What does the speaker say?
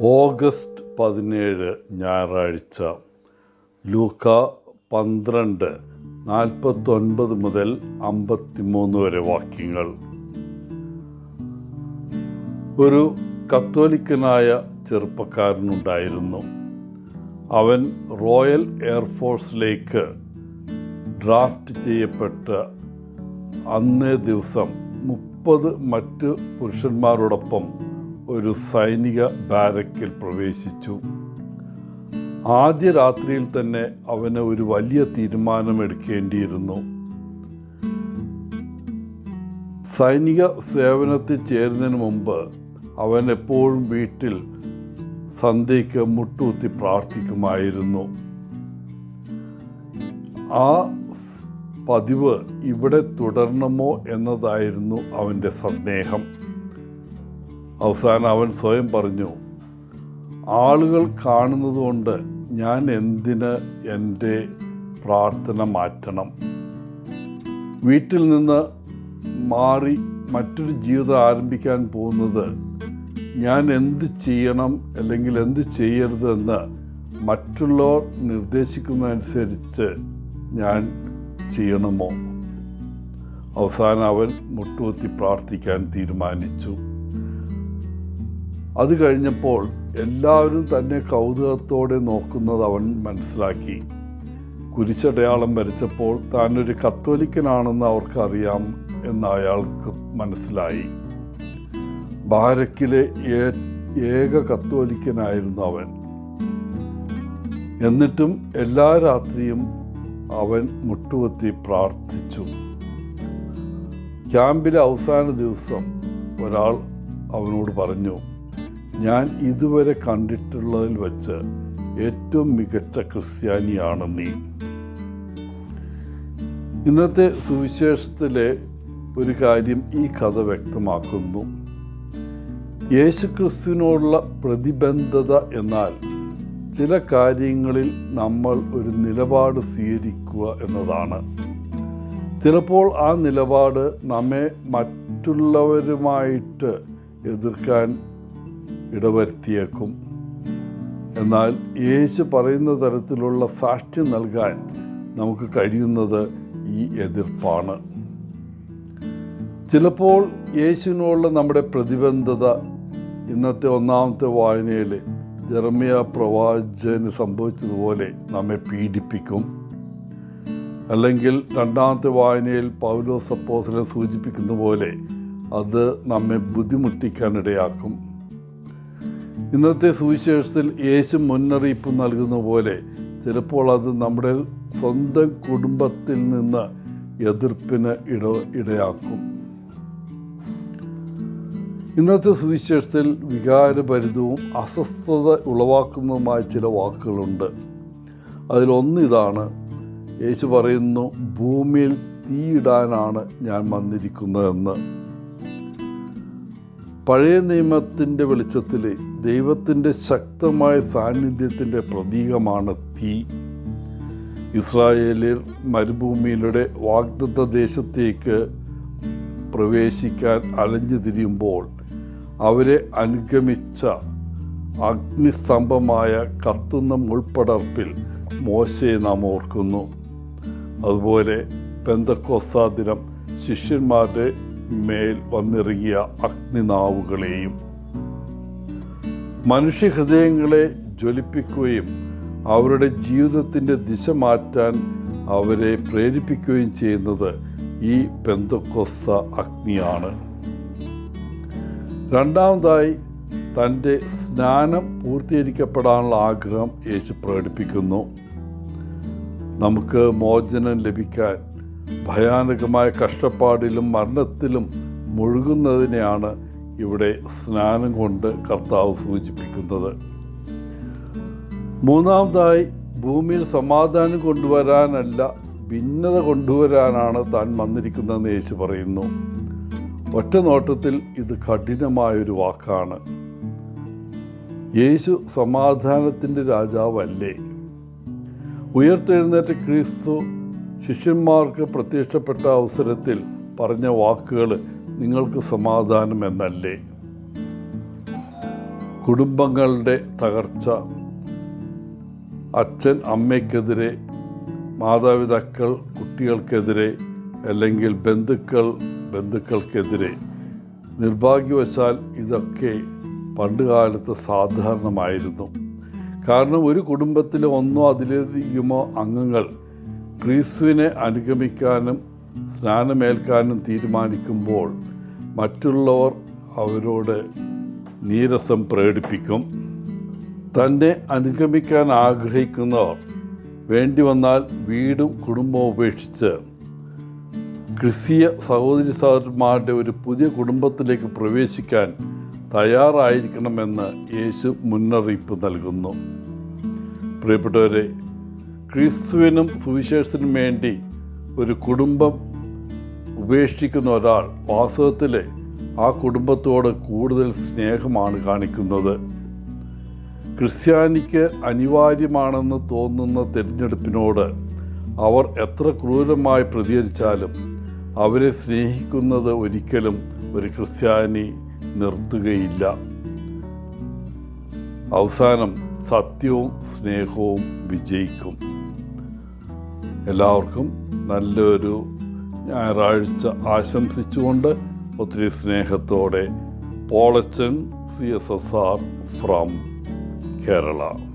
August 17 ഞായറാഴ്ച. ലൂക്ക 12:49 മുതൽ 53 വരെ വാക്യങ്ങൾ. ഒരു കത്തോലിക്കനായ ചെറുപ്പക്കാരനുണ്ടായിരുന്നു. അവൻ റോയൽ എയർഫോഴ്സിലേക്ക് ഡ്രാഫ്റ്റ് ചെയ്യപ്പെട്ട അന്നേ ദിവസം 30 മറ്റ് പുരുഷന്മാരോടൊപ്പം ഒരു സൈനിക ബാരക്കിൽ പ്രവേശിച്ചു. ആദ്യ രാത്രിയിൽ തന്നെ അവന് ഒരു വലിയ തീരുമാനമെടുക്കേണ്ടിയിരുന്നു. സൈനിക സേവനത്തിൽ ചേരുന്നതിന് മുമ്പ് അവൻ എപ്പോഴും വീട്ടിൽ സന്ധ്യയ്ക്ക് മുട്ടുകുത്തി പ്രാർത്ഥിക്കുമായിരുന്നു. ആ പതിവ് ഇവിടെ തുടരണമോ എന്നതായിരുന്നു അവൻ്റെ സന്ദേഹം. അവസാനം അവൻ സ്വയം പറഞ്ഞു, ആളുകൾ കാണുന്നതുകൊണ്ട് ഞാൻ എന്തിന് എൻ്റെ പ്രാർത്ഥന മാറ്റണം? വീട്ടിൽ നിന്ന് മാറി മറ്റൊരു ജീവിതം ആരംഭിക്കാൻ പോകുന്നത് ഞാൻ എന്ത് ചെയ്യണം അല്ലെങ്കിൽ എന്ത് ചെയ്യരുതെന്ന് മറ്റുള്ളവർ നിർദ്ദേശിക്കുന്നതനുസരിച്ച് ഞാൻ ചെയ്യണമോ? അവസാനം അവൻ മുട്ടുകുത്തി പ്രാർത്ഥിക്കാൻ തീരുമാനിച്ചു. അത് കഴിഞ്ഞപ്പോൾ എല്ലാവരും തന്നെ കൗതുകത്തോടെ നോക്കുന്നത് അവൻ മനസ്സിലാക്കി. കുരിശടയാളം വരച്ചപ്പോൾ താനൊരു കത്തോലിക്കനാണെന്ന് അവർക്കറിയാം എന്ന് അയാൾക്ക് മനസ്സിലായി. ബാരക്കിലെ ഏക കത്തോലിക്കനായിരുന്നു അവൻ. എന്നിട്ടും എല്ലാ രാത്രിയും അവൻ മുട്ടുകുത്തി പ്രാർത്ഥിച്ചു. ക്യാമ്പിലെ അവസാന ദിവസം ഒരാൾ അവനോട് പറഞ്ഞു, ഞാൻ ഇതുവരെ കണ്ടിട്ടുള്ളതിൽ വച്ച് ഏറ്റവും മികച്ച ക്രിസ്ത്യാനിയാണ് നീ. ഇന്നത്തെ സുവിശേഷത്തിലെ ഒരു കാര്യം ഈ കഥ വ്യക്തമാക്കുന്നു. യേശുക്രിസ്തുവിനോടുള്ള പ്രതിബദ്ധത എന്നാൽ ചില കാര്യങ്ങളിൽ നമ്മൾ ഒരു നിലപാട് സ്വീകരിക്കുക എന്നതാണ്. ചിലപ്പോൾ ആ നിലപാട് നമ്മെ മറ്റുള്ളവരുമായിട്ട് എതിർക്കാൻ ഇടവരുത്തിയേക്കും. എന്നാൽ യേശു പറയുന്ന തരത്തിലുള്ള സാക്ഷ്യം നൽകാൻ നമുക്ക് കഴിയുന്നത് ഈ എതിർപ്പാണ്. ചിലപ്പോൾ യേശുവിനോടുള്ള നമ്മുടെ പ്രതിബദ്ധത ഇന്നത്തെ ഒന്നാമത്തെ വായനയിൽ ജെറമ്യ പ്രവാചകന് സംഭവിച്ചതുപോലെ നമ്മെ പീഡിപ്പിക്കും. അല്ലെങ്കിൽ രണ്ടാമത്തെ വായനയിൽ പൗലോസ് അപ്പോസ്തലൻ സൂചിപ്പിക്കുന്ന പോലെ അത് നമ്മെ ബുദ്ധിമുട്ടിക്കാനിടയാക്കും. ഇന്നത്തെ സുവിശേഷത്തിൽ യേശു മുന്നറിയിപ്പ് നൽകുന്ന പോലെ ചിലപ്പോൾ അത് നമ്മുടെ സ്വന്തം കുടുംബത്തിൽ നിന്ന് എതിർപ്പിന് ഇടയാക്കും. ഇന്നത്തെ സുവിശേഷത്തിൽ വികാരഭരിതവും അസ്വസ്ഥത ഉളവാക്കുന്നതുമായ ചില വാക്കുകളുണ്ട്. അതിലൊന്നിതാണ്. യേശു പറയുന്നു, ഭൂമിയിൽ തീയിടാനാണ് ഞാൻ വന്നിരിക്കുന്നതെന്ന്. പഴയ നിയമത്തിൻ്റെ വെളിച്ചത്തിൽ ദൈവത്തിൻ്റെ ശക്തമായ സാന്നിധ്യത്തിൻ്റെ പ്രതീകമാണ് തീ. ഇസ്രായേലിൽ മരുഭൂമിയിലൂടെ വാഗ്ദത്ത ദേശത്തേക്ക് പ്രവേശിക്കാൻ അലഞ്ഞു തിരിയുമ്പോൾ അവരെ അനുഗമിച്ച അഗ്നിസ്തംഭമായ കത്തുന്ന മുൾപ്പടർപ്പിൽ മോശയെ നാം ഓർക്കുന്നു. അതുപോലെ പെന്തക്കോസ്താ ദിനം ശിഷ്യന്മാരുടെ മേൽ വന്നിറങ്ങിയ അഗ്നിനാവുകളെയും. മനുഷ്യഹൃദയങ്ങളെ ജ്വലിപ്പിക്കുകയും അവരുടെ ജീവിതത്തിൻ്റെ ദിശ മാറ്റാൻ അവരെ പ്രേരിപ്പിക്കുകയും ചെയ്യുന്നത് ഈ പെന്തക്കോസ്താ അഗ്നിയാണ്. രണ്ടാമതായി, തൻ്റെ സ്നാനം പൂർത്തീകരിക്കപ്പെടാനുള്ള ആഗ്രഹം യേശു പ്രകടിപ്പിക്കുന്നു. നമുക്ക് മോചനം ലഭിക്കാൻ ഭയാനകമായ കഷ്ടപ്പാടിലും മരണത്തിലും മുഴുകുന്നതിനെയാണ് ഇവിടെ സ്നാനം കൊണ്ട് കർത്താവ് സൂചിപ്പിക്കുന്നത്. മൂന്നാമതായി, ഭൂമിയിൽ സമാധാനം കൊണ്ടുവരാനല്ല ഭിന്നത കൊണ്ടുവരാനാണ് താൻ വന്നിരിക്കുന്നതെന്ന് യേശു പറയുന്നു. ഒറ്റ നോട്ടത്തിൽ ഇത് കഠിനമായൊരു വാക്കാണ്. യേശു സമാധാനത്തിൻ്റെ രാജാവല്ലേ? ഉയർത്തെഴുന്നേറ്റ ക്രിസ്തു ശിഷ്യന്മാർക്ക് പ്രത്യക്ഷപ്പെട്ട അവസരത്തിൽ പറഞ്ഞ വാക്കുകൾ നിങ്ങൾക്ക് സമാധാനം എന്നല്ലേ. കുടുംബങ്ങളുടെ തകർച്ച, അച്ഛൻ അമ്മയ്ക്കെതിരെ, മാതാപിതാക്കൾ കുട്ടികൾക്കെതിരെ, അല്ലെങ്കിൽ ബന്ധുക്കൾക്കെതിരെ. നിർഭാഗ്യവശാൽ ഇതൊക്കെ പണ്ടുകാലത്ത് സാധാരണമായിരുന്നു. കാരണം ഒരു കുടുംബത്തിലെ ഒന്നോ അതിലധികമോ അംഗങ്ങൾ ക്രിസ്തുവിനെ അനുഗമിക്കാനും സ്നാനമേൽക്കാനും തീരുമാനിക്കുമ്പോൾ മറ്റുള്ളവർ അവരോട് നീരസം പ്രകടിപ്പിക്കും. തന്നെ അനുഗമിക്കാൻ ആഗ്രഹിക്കുന്നവർ വേണ്ടി വന്നാൽ വീടും കുടുംബവും ഉപേക്ഷിച്ച് ക്രിസ്തീയ സഹോദരന്മാരുടെ ഒരു പുതിയ കുടുംബത്തിലേക്ക് പ്രവേശിക്കാൻ തയ്യാറായിരിക്കണമെന്ന് യേശു മുന്നറിയിപ്പ് നൽകുന്നു. പ്രിയപ്പെട്ടവരെ, ക്രിസ്തുവിനും സുവിശേഷത്തിനും വേണ്ടി ഒരു കുടുംബം ഉപേക്ഷിക്കുന്ന ഒരാൾ വാസ്തവത്തിൽ ആ കുടുംബത്തോട് കൂടുതൽ സ്നേഹമാണ് കാണിക്കുന്നത്. ക്രിസ്ത്യാനിക്ക് അനിവാര്യമാണെന്ന് തോന്നുന്ന തിരഞ്ഞെടുപ്പിനോട് അവർ എത്ര ക്രൂരമായി പ്രതികരിച്ചാലും അവരെ സ്നേഹിക്കുന്നത് ഒരിക്കലും ഒരു ക്രിസ്ത്യാനി നിർത്തുകയില്ല. അവസാനം സത്യവും സ്നേഹവും വിജയിക്കും. എല്ലാവർക്കും നല്ലൊരു ഞായറാഴ്ച ആശംസിച്ചുകൊണ്ട് ഒത്തിരി സ്നേഹത്തോടെ പോളച്ചൻ CSSR ഫ്രം കേരള.